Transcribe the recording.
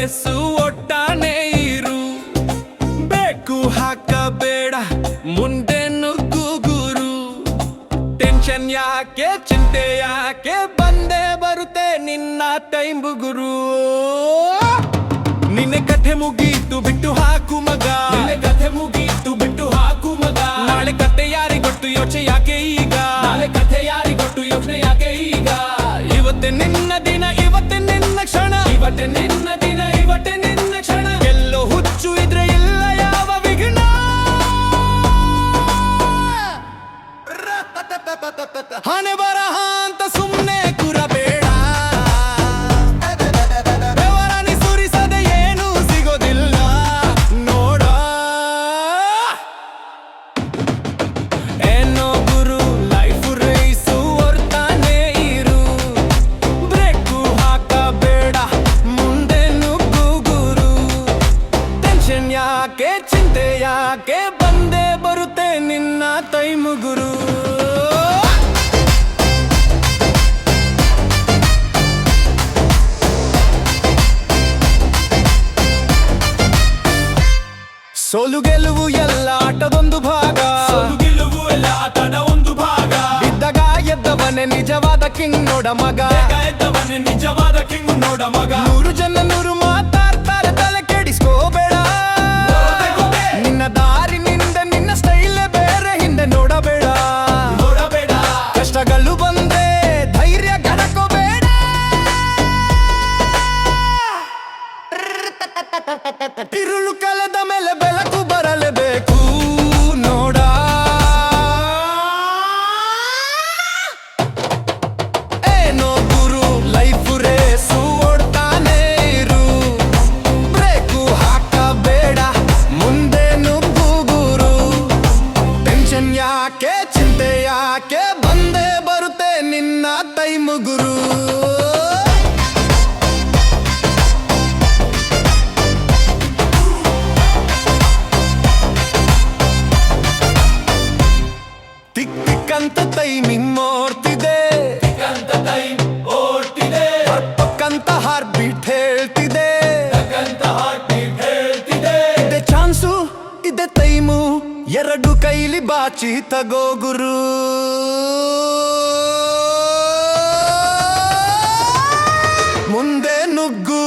Race ಒಟ್ಟಾನೆ ಇರು. ಬೇಕು ಹಾಕಬೇಡ ಮುಂದೆ ನುಗ್ಗು ಗುರು. ಟೆನ್ಷನ್ ಯಾಕೆ ಚಿಂತೆ ಯಾಕೆ ಬಂದೇ ಬರುತ್ತೆ ನಿನ್ನ ಟೈಮ್ ಗುರು. ನಿನ್ನೆ ಕಥೆ ಮುಗೀತು ಬಿಟ್ಟು ಹಾಕು ಮಗ. ನಿನ್ನೆ ಕಥೆ ಮುಗೀತು ಬಿಟ್ಟು ಹಾಕು ಮಗ. ನಾಳೆ ಕಥೆ ಯಾರಿಗೊಟ್ಟು ಯೋಚನೆ ಯಾಕೆ ಈಗ. ನಾಳೆ ಕಥೆ ಯಾರಿಗೊಟ್ಟು ಯೋಚನೆ ಯಾಕೆ ಈಗ. ಇವತ್ತೇ ನಿನ್ನ ದಿನ ಇವತ್ತೇ ನಿನ್ನ ಕ್ಷಣ. ಇವತ್ತೇ ನಿನ್ನ ದಿನ ಇವತ್ತೇ ನಿನ್ನ ಕ್ಷಣ. ಎಲ್ಲೋ ಹುಚ್ಚು ಇದ್ರೆ ಇಲ್ಲ ಯಾವ ವಿಘ್ನ. ಹಣೆ ಬರಹ ಅಂತ ಸುಮ್ನೆ ಕೂರಬೇಡ. ಬೆವರನಿ ಸುರಿಸದೆ ಏನು ಸಿಗೋದಿಲ್ಲ ನೋಡ. ಏನೋ ಗುರು ಲೈಫ್ ರೇಸು ಓಡ್ತಾನೆ ಇರು. ಬ್ರೇಕು ಹಾಕಬೇಡ ಮುಂದೆ ನುಗ್ಗು ಗುರು. ಟೆನ್ಷನ್ ಯಾಕೆ ಚಿಂತೆ ಯಾಕೆ ಬಂದೇ ಬರುತ್ತೆ ನಿನ್ನ ಟೈಮ್ ಗುರು. ಸೋಲು ಗೆಲುವು ಎಲ್ಲ ಆಟದೊಂದು ಭಾಗ. ಗೆಲುವು ಎಲ್ಲ ಆಟದ ಒಂದು ಭಾಗ. ಬಿದ್ದಾಗ ಎದ್ದವನೇ ನಿಜವಾದ ಕಿಂಗ್ ನೋಡ ಮಗ. ಎದ್ದವನೇ ನಿಜವಾದ ಕಿಂಗ್ ನೋಡ ಮಗ. 100 ಜನ 100 ಮಾತಾಡ್ತಾರೆ ತಲೆ ಕೆಡಿಸ್ಕೋಬೇಡ. ನಿನ್ನ ದಾರಿ ನಿಂದ ನಿನ್ನ ಸ್ಟೈಲ್ ಬೇರೆ ಹಿಂದೆ ನೋಡಬೇಡ. ನೋಡಬೇಡ ಕಷ್ಟಗಳು ಬಂದ್ರೆ ಧೈರ್ಯ ಕಳ್ಕೋಬೇಡ. ಇರುಳು ಕಳೆದ ಮೇಲೆ ಬೆಳಕು ಬರಲೇಬೇಕು ನೋಡ. ಏನೋ ಗುರು ಲೈಫ್ ರೇಸು ಓಡ್ತಾನೆ ಇರು. ಬ್ರೇಕು ಹಾಕಬೇಡ ಮುಂದೆ ನುಗ್ಗು ಗುರು. ಟೆನ್ಷನ್ ಯಾಕೆ ಚಿಂತೆ ಯಾಕೆ ಬಂದೇ ಬರುತ್ತೆ ನಿನ್ನ ಟೈಮ್ ಗುರು. ಟಿಕ್ ಟಿಕ್ ಅಂತ ಟೈಮಿಂಗ್ ಓಡ್ತಿದೆ. ಪಕ್ಕಂತ ಹಾರ್ಟ್ ಬೀಟ್ ಹೇಳ್ತಿದೆ. ಇದೆ ಚಾನ್ಸು ಇದೆ ಟೈಮು ಎರಡು ಕೈಲಿ ಬಾಚಿ ತಗೋ ಗುರು. ಮುಂದೆ ನುಗ್ಗು.